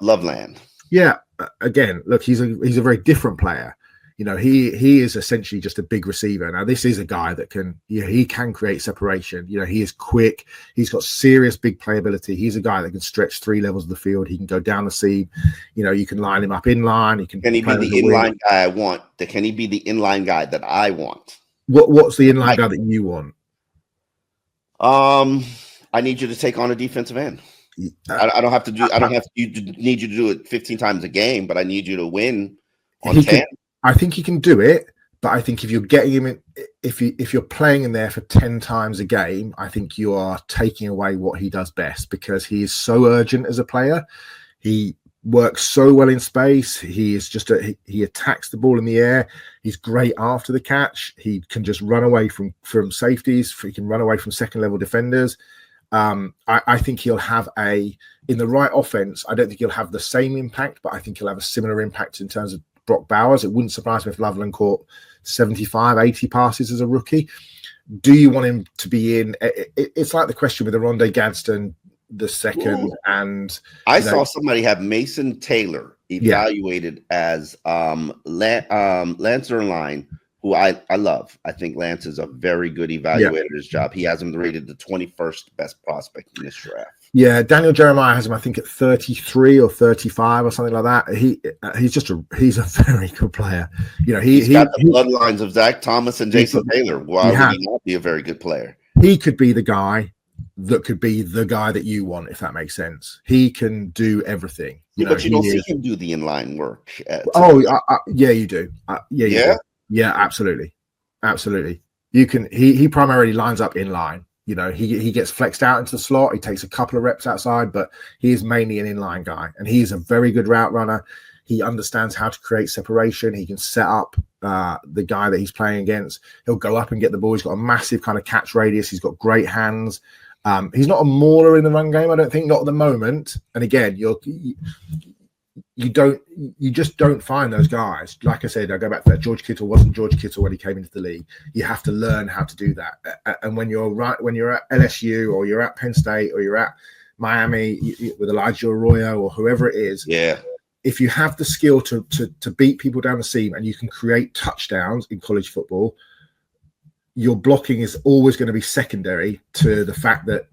Loveland. Yeah, again, look, he's a very different player. He is essentially just a big receiver. Now, this is a guy that he can create separation. He is quick. He's got serious big playability. He's a guy that can stretch 3 levels of the field. He can go down the seam. You can line him up in line. Can he be the inline guy I want? Can he be the inline guy that I want? What's the inline guy that you want? I need you to take on a defensive end. I don't have to do. I don't have to need you to do it 15 times a game, but I need you to win on 10. I think he can do it, but I think if you're getting him in, if you're playing him there for 10 times a game, I think you are taking away what he does best, because he is so urgent as a player. He works so well in space. He is he attacks the ball in the air. He's great after the catch. He can just run away from safeties. He can run away from second level defenders. I think he'll have in the right offense. I don't think he'll have the same impact, but I think he'll have a similar impact in terms of Brock Bowers. It wouldn't surprise me if Loveland caught 75, 80 passes as a rookie. Do you want him to be in? It's like the question with the Rondé Gadsden the second. And I saw somebody have Mason Taylor evaluated as Lance Zierlein, who I love. I think Lance is a very good evaluator of his job. He has him rated the 21st best prospect in this draft. Yeah, Daniel Jeremiah has him, I think, at 33 or 35 or something like that. He's a very good player. He's got the bloodlines of Zach Thomas and Jason Taylor. Why would he not be a very good player? He could be the guy that could be the guy that you want, if that makes sense. He can do everything. But you don't see him do the inline work. Yeah, you do. You do. Yeah, absolutely. You can. He primarily lines up in line. He gets flexed out into the slot. He takes a couple of reps outside, but he is mainly an inline guy, and he's a very good route runner. He understands how to create separation. He can set up the guy that he's playing against. He'll go up and get the ball. He's got a massive kind of catch radius. He's got great hands. He's not a mauler in the run game, I don't think, not at the moment. And again, you just don't find those guys. Like I said, I go back to that. George Kittle wasn't George Kittle when he came into the league. You have to learn how to do that. And when you're at LSU or you're at Penn State or you're at Miami with Elijah Arroyo or whoever it is, if you have the skill to beat people down the seam and you can create touchdowns in college football, your blocking is always going to be secondary to the fact that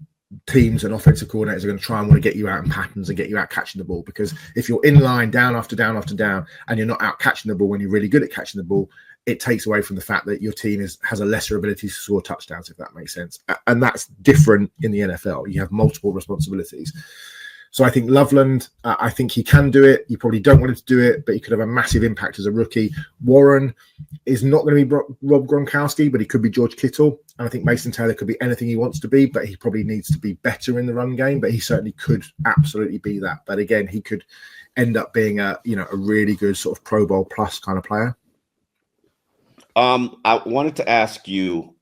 teams and offensive coordinators are going to try and want to get you out in patterns and get you out catching the ball. Because if you're in line down after down after down and you're not out catching the ball when you're really good at catching the ball, it takes away from the fact that your team has a lesser ability to score touchdowns, if that makes sense. And that's different in the NFL. You have multiple responsibilities. So I think Loveland, I think he can do it. You probably don't want him to do it, but he could have a massive impact as a rookie. Warren is not going to be Rob Gronkowski, but he could be George Kittle. And I think Mason Taylor could be anything he wants to be, but he probably needs to be better in the run game. But he certainly could absolutely be that. But again, he could end up being a really good sort of Pro Bowl plus kind of player. I wanted to ask you,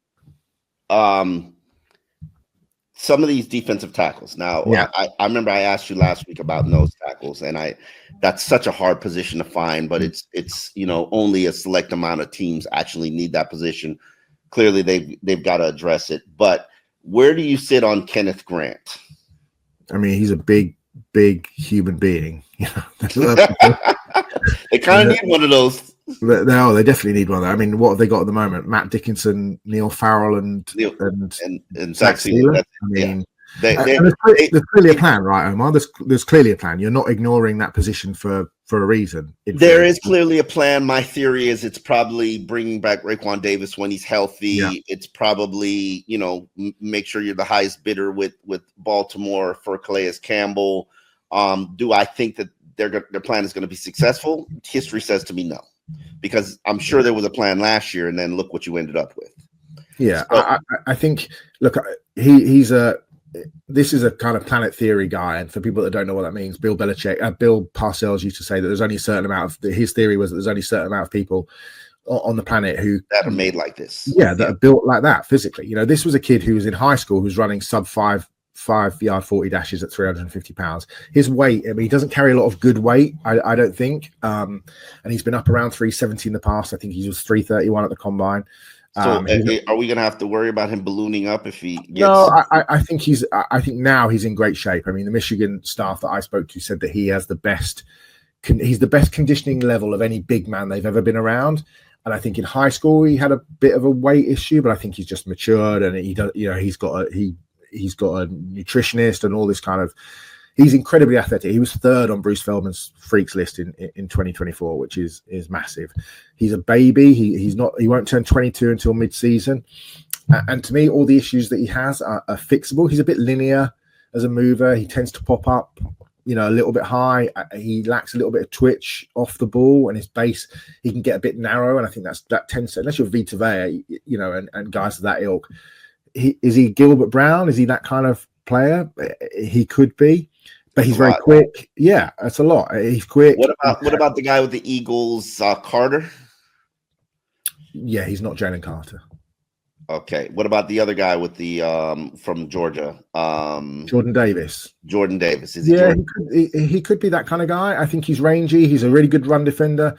some of these defensive tackles. Now, I remember I asked you last week about nose tackles, and that's such a hard position to find, but it's only a select amount of teams actually need that position. Clearly, they've got to address it. But where do you sit on Kenneth Grant? I mean, he's a big human being. They kind of need one of those. They definitely need one. I mean, what have they got at the moment? Matt Dickinson, Neil Farrell, and Zach Sealer. I mean, there's clearly a plan, right, Omar? There's clearly a plan. You're not ignoring that position for a reason. There is clearly a plan. My theory is it's probably bringing back Raekwon Davis when he's healthy. Yeah. It's probably, make sure you're the highest bidder with Baltimore for Calais Campbell. Do I think that their plan is going to be successful? History says to me no. Because I'm sure there was a plan last year, and then look what you ended up with. Yeah, so, I think. Look, this is a kind of planet theory guy, and for people that don't know what that means, Bill Parcells used to say that there's only a certain amount of. His theory was that there's only a certain amount of people on the planet that are made like this. Yeah, that are built like that physically. This was a kid who was in high school who was running sub 5-yard 40 dashes at 350 pounds. His weight, I mean, he doesn't carry a lot of good weight, I don't think. And he's been up around 370 in the past. I think he was 331 at the combine. So are we going to have to worry about him ballooning up if he gets... No, I think now he's in great shape. I mean, the Michigan staff that I spoke to said that he has he's the best conditioning level of any big man they've ever been around. And I think in high school he had a bit of a weight issue, but I think he's just matured, and he's got a nutritionist and all this kind of. He's incredibly athletic. He was third on Bruce Feldman's freaks list in 2024, which is massive. He's a baby. He won't turn 22 until mid-season. And to me, all the issues that he has are fixable. He's a bit linear as a mover. He tends to pop up, a little bit high. He lacks a little bit of twitch off the ball, and his base, he can get a bit narrow. And I think that tends to, unless you're Vita Vea, and guys of that ilk. Is he Gilbert Brown? Is he that kind of player? He could be, but he's very quick. Yeah, that's a lot. He's quick. What about the guy with the Eagles, Carter? Yeah, he's not Jalen Carter. Okay. What about the other guy with the from Georgia? Jordan Davis. Jordan Davis. Is he? Yeah, he could be that kind of guy. I think he's rangy. He's a really good run defender.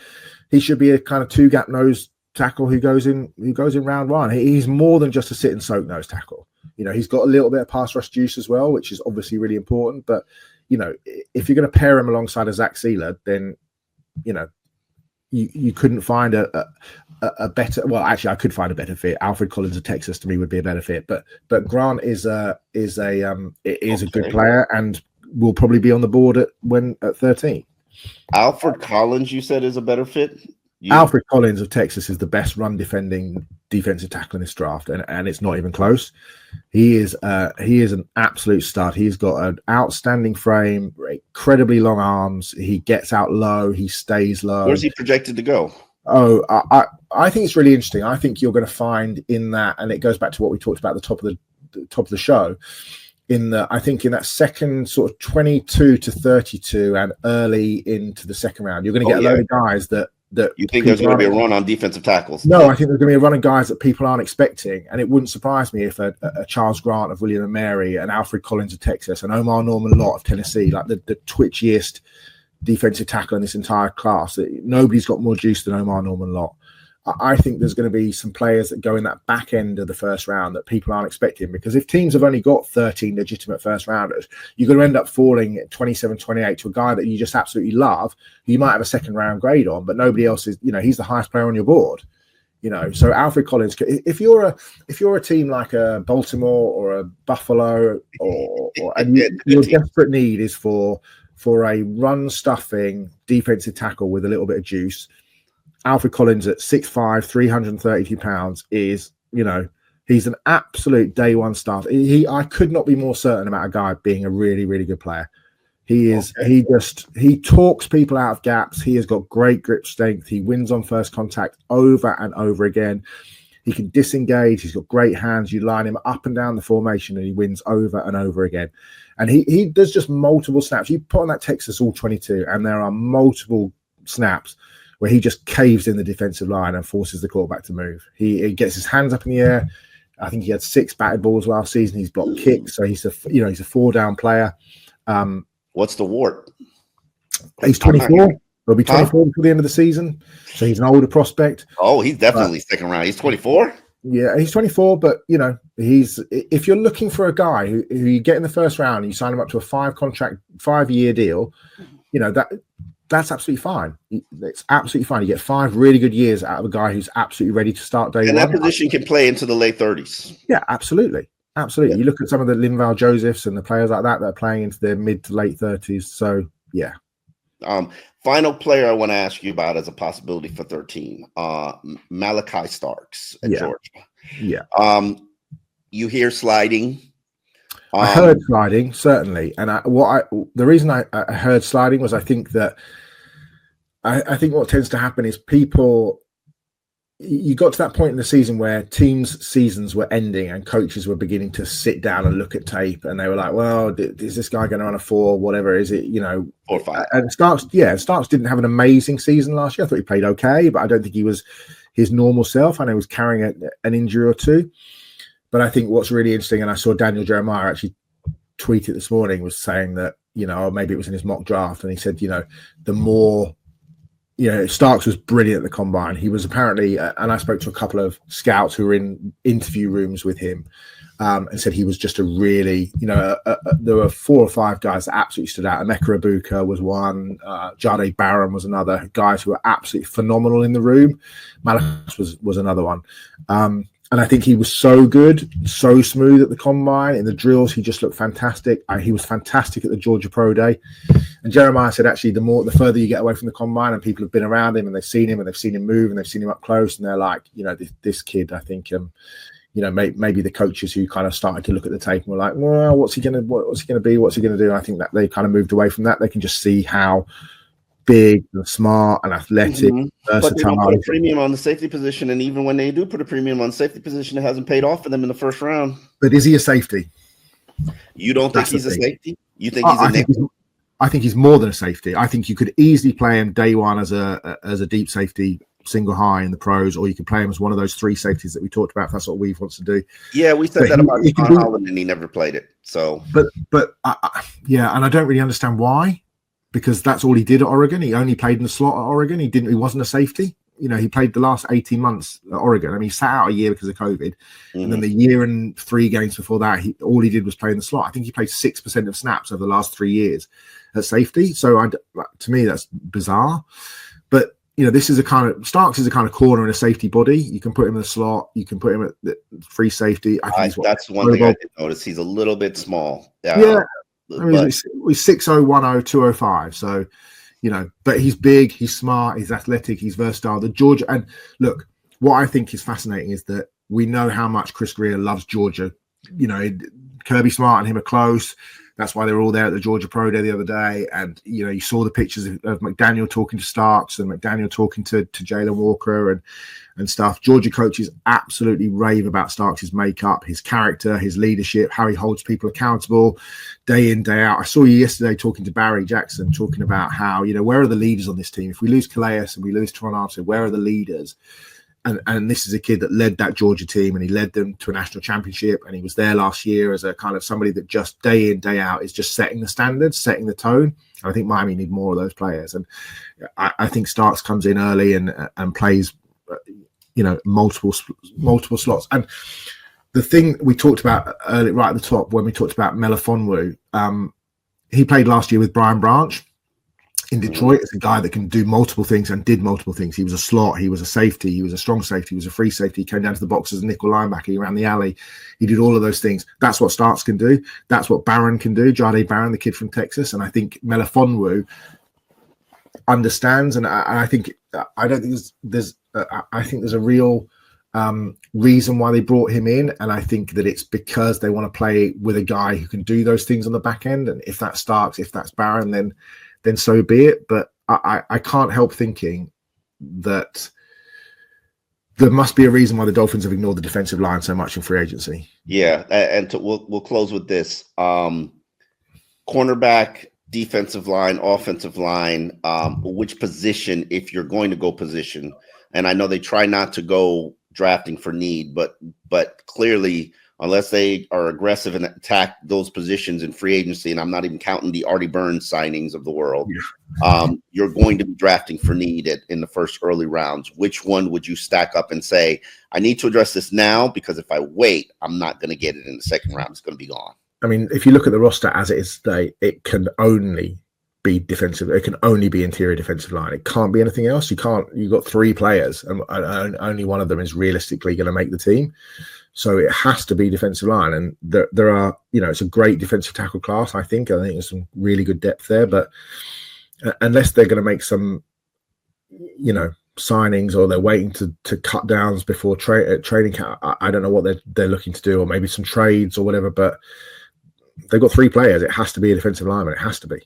He should be a kind of two gap nose tackle who goes in round one. He's more than just a sit and soak nose tackle. He's got a little bit of pass rush juice as well, which is obviously really important. But if you're going to pair him alongside a Zach Sealer, then you couldn't find a better. Well, actually, I could find a better fit. Alfred Collins of Texas to me would be a better fit. But Grant is a good player and will probably be on the board at 13. Alfred Collins, you said, is a better fit. Alfred Collins of Texas is the best run defending defensive tackle in this draft, and it's not even close. He is an absolute stud. He's got an outstanding frame, incredibly long arms. He gets out low. He stays low. Where's he projected to go? Oh, I think it's really interesting. I think you're going to find in that, and it goes back to what we talked about at the top of the show. I think in that second sort of 22 to 32 and early into the second round, you're going to get a load of guys that that you think there's going to be a run on defensive tackles? No, I think there's going to be a run of guys that people aren't expecting, and it wouldn't surprise me if a Charles Grant of William and Mary, and Alfred Collins of Texas, and Omar Norman Lott of Tennessee, like the twitchiest defensive tackle in this entire class. Nobody's got more juice than Omar Norman Lott. I think there's going to be some players that go in that back end of the first round that people aren't expecting, because if teams have only got 13 legitimate first rounders, you're going to end up falling at 27, 28 to a guy that you just absolutely love, who you might have a second round grade on, but nobody else is, he's the highest player on your board. So Alfred Collins, if you're a team like a Baltimore or a Buffalo, and your desperate need is for a run stuffing defensive tackle with a little bit of juice, Alfred Collins at 6'5", 332 pounds is, he's an absolute day one start. I could not be more certain about a guy being a really, really good player. He is. Okay. He talks people out of gaps. He has got great grip strength. He wins on first contact over and over again. He can disengage. He's got great hands. You line him up and down the formation, and he wins over and over again. And he does just multiple snaps. You put on that Texas All-22, and there are multiple snaps where he just caves in the defensive line and forces the quarterback to move. He gets his hands up in the air. I think he had 6 batted balls last season. He's blocked kicks, so he's a 4-down player. What's the wart? He's 24. He'll be 24 before the end of the season, so he's an older prospect. Oh, he's definitely second round. He's 24. Yeah, he's 24, but if you're looking for a guy who you get in the first round and you sign him up to a 5-year deal, that's absolutely fine. It's absolutely fine. You get 5 really good years out of a guy who's absolutely ready to start day one. And that position can play into the late 30s. Yeah, absolutely. Absolutely. Yeah. You look at some of the Linval Josephs and the players like that are playing into their mid to late 30s. So, yeah. Final player I want to ask you about as a possibility for 13, Malaki Starks at Georgia. Yeah. You hear sliding. I heard sliding, certainly. And the reason I heard sliding was I think what tends to happen is you got to that point in the season where teams' seasons were ending and coaches were beginning to sit down and look at tape, and they were like, well, is this guy going to run a 4? Whatever, is it, 4 or 5? And Starks didn't have an amazing season last year. I thought he played okay, but I don't think he was his normal self. I know he was carrying an injury or two. But I think what's really interesting, and I saw Daniel Jeremiah actually tweet it this morning, was saying that, maybe it was in his mock draft, and he said, the more, Starks was brilliant at the combine. He was apparently, and I spoke to a couple of scouts who were in interview rooms with him, and said he was just a really, there were 4 or 5 guys that absolutely stood out. Emeka Ibuka was one, Jade Barron was another, guys who were absolutely phenomenal in the room. Malaki was another one. And I think he was so good, so smooth at the combine. In the drills, he just looked fantastic. He was fantastic at the Georgia Pro Day. And Jeremiah said, actually, the further you get away from the combine and people have been around him and they've seen him move and they've seen him up close, and they're like, this kid, I think, maybe the coaches who kind of started to look at the tape and were like, well, what's he going to be? What's he going to do? And I think that they kind of moved away from that. They can just see how big and smart and athletic, versatile. But they don't put a premium on the safety position, and even when they do put a premium on the safety position, it hasn't paid off for them in the first round. But is he a safety? You don't think he's a safety? You think he's a nickel? I think he's more than a safety. I think you could easily play him day one as a deep safety, single high in the pros, or you could play him as one of those 3 safeties that we talked about. If that's what Weave wants to do. Yeah, we said that about John Holland, and he never played it. So, but and I don't really understand why. Because that's all he did at Oregon. He only played in the slot at Oregon. He wasn't a safety. He played the last 18 months at Oregon. I mean, he sat out a year because of COVID. And then the year and 3 games before that, all he did was play in the slot. I think he played 6% of snaps over the last 3 years at safety. So to me, that's bizarre. But, Starks is a kind of corner in a safety body. You can put him in the slot. You can put him at the free safety. That's one thing I did notice. He's a little bit small. Yeah. I mean, he's 6'0", 1'0", 205. So, but he's big, he's smart, he's athletic, he's versatile. The Georgia, and look, what I think is fascinating is that we know how much Chris Greer loves Georgia. Kirby Smart and him are close. That's why they were all there at the Georgia Pro Day the other day. And, you saw the pictures of McDaniel talking to Starks and McDaniel talking to Jalen Walker and stuff. Georgia coaches absolutely rave about Starks' makeup, his character, his leadership, how he holds people accountable day in, day out. I saw you yesterday talking to Barry Jackson, talking about how, where are the leaders on this team? If we lose Calais and we lose Teron Armstead, where are the leaders? And this is a kid that led that Georgia team, and he led them to a national championship, and he was there last year as a kind of somebody that just day in, day out is just setting the standards, setting the tone. And I think Miami need more of those players. And I think Starks comes in early and plays, multiple slots. And the thing we talked about early, right at the top, when we talked about Melifonwu, he played last year with Brian Branch in Detroit. It's a guy that can do multiple things and did multiple things. He was a slot, he was a safety, he was a strong safety, he was a free safety, he came down to the box as a nickel linebacker, he ran the alley, he did all of those things. That's what Starks can do. That's what Barron can do, Jade Barron, the kid from Texas. And I think Melifonwu understands, and I think there's a real reason why they brought him in, and I think that it's because they want to play with a guy who can do those things on the back end. And if that's Starks, if that's Barron, then so be it. But I can't help thinking that there must be a reason why the Dolphins have ignored the defensive line so much in free agency. Yeah, and we'll close with this. Cornerback, defensive line, offensive line, which position, if you're going to go position, and I know they try not to go drafting for need, but clearly, unless they are aggressive and attack those positions in free agency, and I'm not even counting the Artie Burns signings of the world, you're going to be drafting for need in the first early rounds. Which one would you stack up and say, I need to address this now, because if I wait, I'm not going to get it in the second round. It's going to be gone. I mean, if you look at the roster as it is today, it can only be defensive. It can only be interior defensive line. It can't be anything else. You've got three players, and only one of them is realistically going to make the team. So it has to be defensive line. And there are, it's a great defensive tackle class, I think. I think there's some really good depth there. But unless they're going to make some, signings, or they're waiting to cut downs before trading camp, I don't know what they're looking to do, or maybe some trades or whatever. But they've got three players. It has to be a defensive lineman. It has to be.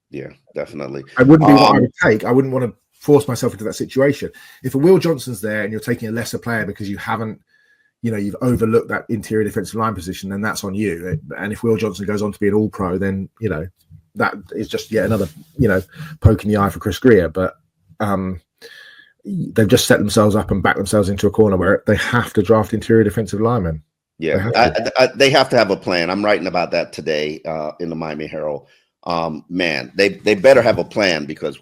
Yeah, definitely. I wouldn't be what I would take. I wouldn't want to force myself into that situation. If a Will Johnson's there and you're taking a lesser player because you haven't, you've overlooked that interior defensive line position, then that's on you. And if Will Johnson goes on to be an all-pro, then, that is just yet another, poke in the eye for Chris Greer. But they've just set themselves up and backed themselves into a corner where they have to draft interior defensive linemen. Yeah, they have to have a plan. I'm writing about that today in the Miami Herald. Man, they better have a plan, because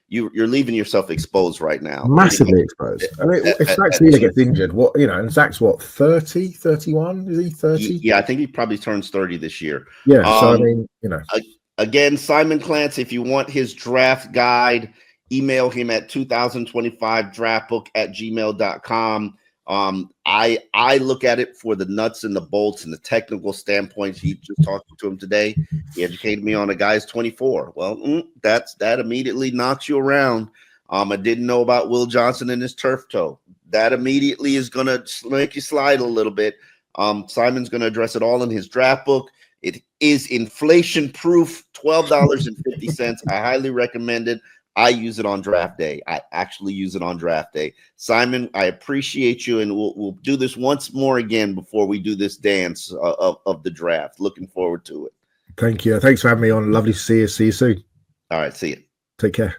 you're leaving yourself exposed right now. Massively exposed. I mean, if Zach Sealer gets injured, and Zach's 30, 31? Is he 30? Yeah, I think he probably turns 30 this year. Yeah, so I mean, Again, Simon Clancy, if you want his draft guide, email him at 2025draftbook@gmail.com. I look at it for the nuts and the bolts and the technical standpoints. He just talked to him today. He educated me on a guy's 24. Well, that immediately knocks you around. I didn't know about Will Johnson and his turf toe. That immediately is going to make you slide a little bit. Simon's going to address it all in his draft book. It is inflation proof, $12.50. I highly recommend it. I use it on draft day. I actually use it on draft day. Simon, I appreciate you, and we'll do this once more again before we do this dance of the draft. Looking forward to it. Thank you. Thanks for having me on. Lovely to see you. See you soon. All right, see you. Take care.